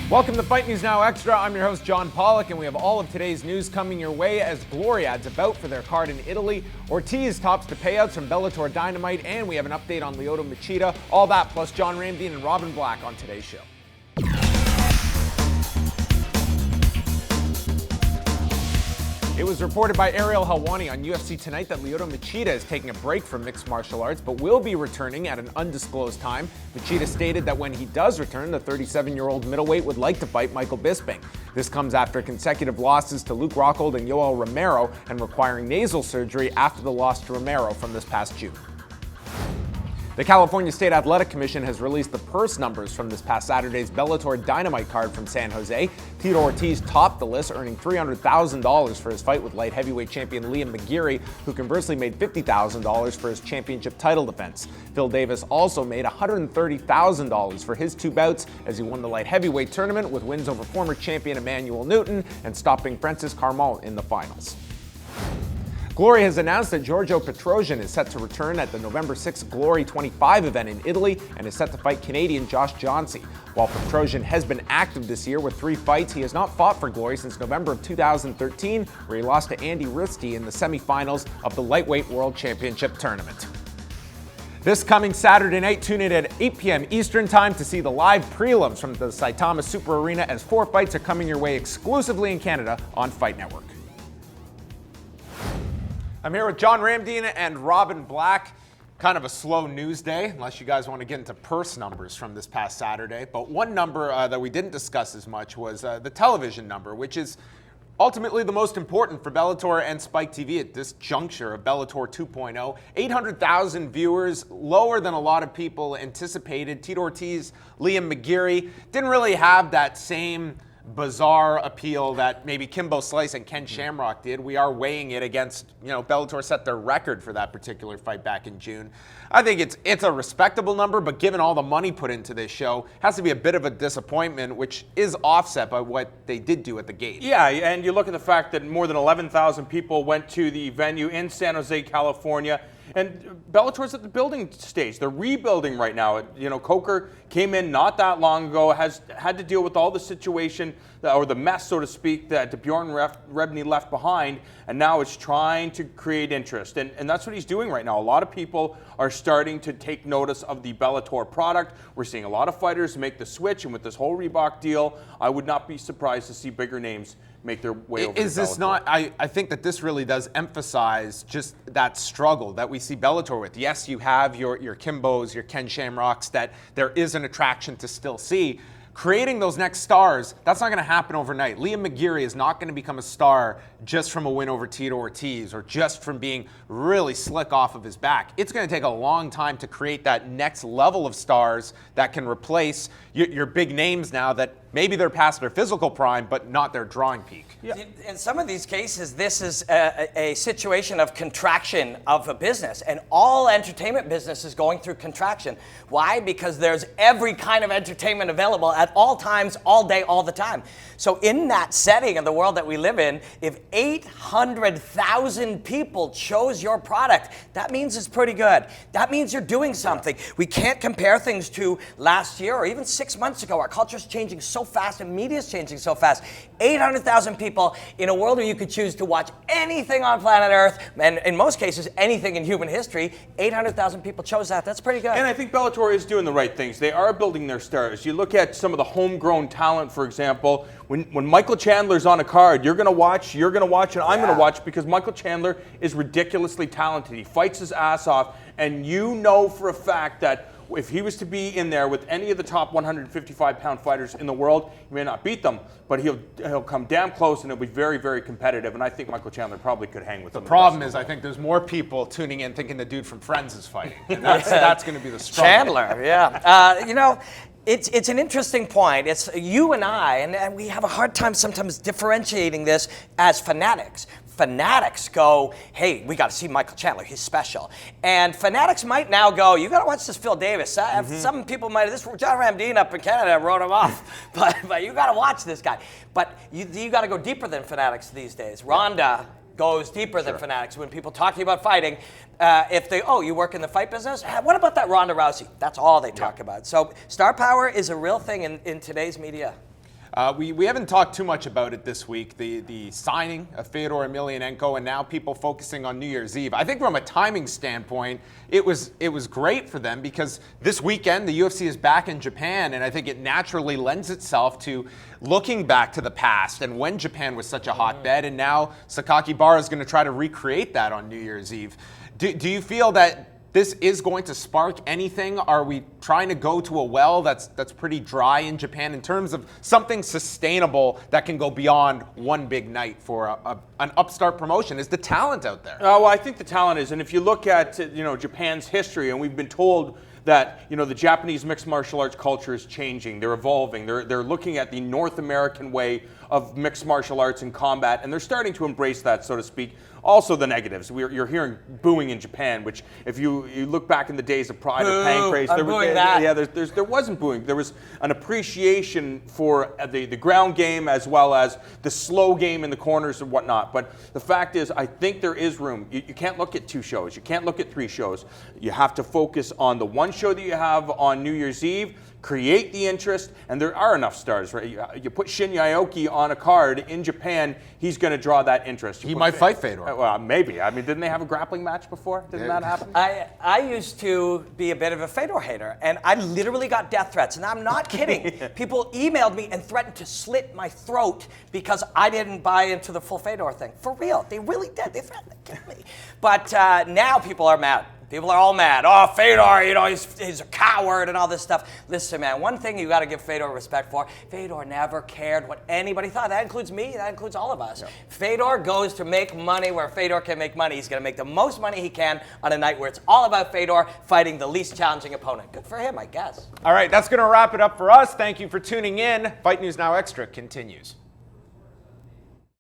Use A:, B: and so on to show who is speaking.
A: Welcome to Fight News Now Extra. I'm your host, John Pollock, and we have all of today's news coming your way as Glory adds a bout for their card in Italy. Ortiz tops the payouts from Bellator Dynamite, and we have an update on Lyoto Machida. All that plus John Ramdien and Robin Black on today's show. It was reported by Ariel Helwani on UFC Tonight that Lyoto Machida is taking a break from mixed martial arts, but will be returning at an undisclosed time. Machida stated that when he does return, the 37-year-old middleweight would like to fight Michael Bisping. This comes after consecutive losses to Luke Rockhold and Yoel Romero and requiring nasal surgery after the loss to Romero from this past June. The California State Athletic Commission has released the purse numbers from this past Saturday's Bellator Dynamite card from San Jose. Fedor Ortiz topped the list, earning $300,000 for his fight with light heavyweight champion Liam McGeary, who conversely made $50,000 for his championship title defense. Phil Davis also made $130,000 for his two bouts as he won the light heavyweight tournament with wins over former champion Emmanuel Newton and stopping Francis Carmont in the finals. Glory has announced that Giorgio Petrosian is set to return at the November 6th Glory 25 event in Italy and is set to fight Canadian Josh Johnsey. While Petrosian has been active this year with 3 fights, he has not fought for Glory since November of 2013, where he lost to Andy Risky in the semifinals of the Lightweight World Championship Tournament. This coming Saturday night, tune in at 8 p.m. Eastern Time to see the live prelims from the Saitama Super Arena as 4 fights are coming your way exclusively in Canada on Fight Network. I'm here with John Ramdien and Robin Black. Kind of a slow news day, unless you guys want to get into purse numbers from this past Saturday. But one number that we didn't discuss as much was the television number, which is ultimately the most important for Bellator and Spike TV at this juncture of Bellator 2.0. 800,000 viewers, lower than a lot of people anticipated. Tito Ortiz, Liam McGeary didn't really have that same bizarre appeal that maybe Kimbo Slice and Ken Shamrock did. We are weighing it against, Bellator set their record for that particular fight back in June. I think it's a respectable number, but given all the money put into this show, has to be a bit of a disappointment, which is offset by what they did do at the gate.
B: Yeah, and you look at the fact that more than 11,000 people went to the venue in San Jose, California. And Bellator's at the building stage. They're rebuilding right now. Coker came in not that long ago, has had to deal with all the situation, or the mess, so to speak, that Bjorn Rebney left behind, and now it's trying to create interest. And that's what he's doing right now. A lot of people are starting to take notice of the Bellator product. We're seeing a lot of fighters make the switch, and with this whole Reebok deal, I would not be surprised to see bigger names make their way over.
A: Is this not? I think that this really does emphasize just that struggle that we see Bellator with. Yes, you have your Kimbos, your Ken Shamrocks, that there is an attraction to still see. Creating those next stars, that's not going to happen overnight. Liam McGeary is not going to become a star just from a win over Tito Ortiz or just from being really slick off of his back. It's going to take a long time to create that next level of stars that can replace your big names now that maybe they're past their physical prime, but not their drawing peak.
C: Yeah. In some of these cases, this is a situation of contraction of a business, and all entertainment business is going through contraction. Why? Because there's every kind of entertainment available at all times, all day, all the time. So in that setting of the world that we live in, if 800,000 people chose your product, that means it's pretty good. That means you're doing something. Yeah. We can't compare things to last year or even 6 months ago. Our culture is changing so fast and media is changing so fast. 800,000 people in a world where you could choose to watch anything on planet Earth, and in most cases, anything in human history, 800,000 people chose that. That's pretty good.
B: And I think Bellator is doing the right things. They are building their stars. You look at some of the homegrown talent, for example. When Michael Chandler's on a card, you're going to watch, and I'm going to watch because Michael Chandler is ridiculously talented. He fights his ass off, and you know for a fact that if he was to be in there with any of the top 155-pound fighters in the world, he may not beat them, but he'll come damn close, and it'll be very, very competitive. And I think Michael Chandler probably could hang with him.
A: The problem is, I think there's more people tuning in thinking the dude from Friends is fighting. And that's going to be the struggle.
C: Chandler, yeah. It's an interesting point. It's you and I, and we have a hard time sometimes differentiating this as fanatics. Fanatics go, hey, we got to see Michael Chandler. He's special. And fanatics might now go, you got to watch this Phil Davis. Some people might, this John Ramdien up in Canada wrote him off, but you got to watch this guy. But you got to go deeper than fanatics these days. Ronda goes deeper than fanatics. When people talking about fighting, if they, you work in the fight business? What about that Ronda Rousey? That's all they talk about. So star power is a real thing in today's media.
A: We haven't talked too much about it this week, the signing of Fedor Emelianenko, and now people focusing on New Year's Eve. I think from a timing standpoint, it was great for them because this weekend the UFC is back in Japan, and I think it naturally lends itself to looking back to the past and when Japan was such a hotbed, and now Sakakibara is going to try to recreate that on New Year's Eve. Do you feel that this is going to spark anything? Are we trying to go to a well that's pretty dry in Japan in terms of something sustainable that can go beyond one big night for an upstart promotion? Is the talent out there?
B: Well, I think the talent is, and if you look at Japan's history, and we've been told that the Japanese mixed martial arts culture is changing, they're evolving, they're looking at the North American way of mixed martial arts and combat, and they're starting to embrace that, so to speak. Also the negatives. You're hearing booing in Japan, which if you look back in the days of Pride or Pancrase, there wasn't booing. There was an appreciation for the ground game as well as the slow game in the corners and whatnot. But the fact is, I think there is room. You can't look at 2 shows. You can't look at 3 shows. You have to focus on the 1 show that you have on New Year's Eve, create the interest, and there are enough stars, right? You put Shinya Aoki on a card in Japan, he's going to draw that interest.
A: He might fight Fedor.
B: Well, maybe. I mean, didn't they have a grappling match before? Didn't that happen?
C: I used to be a bit of a Fedor hater, and I literally got death threats, and I'm not kidding. People emailed me and threatened to slit my throat because I didn't buy into the full Fedor thing. For real. They really did. They threatened to kill me. But now people are mad. People are all mad. Oh, Fedor, he's a coward and all this stuff. Listen, man, one thing you got to give Fedor respect for, Fedor never cared what anybody thought. That includes me. That includes all of us. Yeah. Fedor goes to make money where Fedor can make money. He's going to make the most money he can on a night where it's all about Fedor fighting the least challenging opponent. Good for him, I guess.
A: All right, that's going to wrap it up for us. Thank you for tuning in. Fight News Now Extra continues.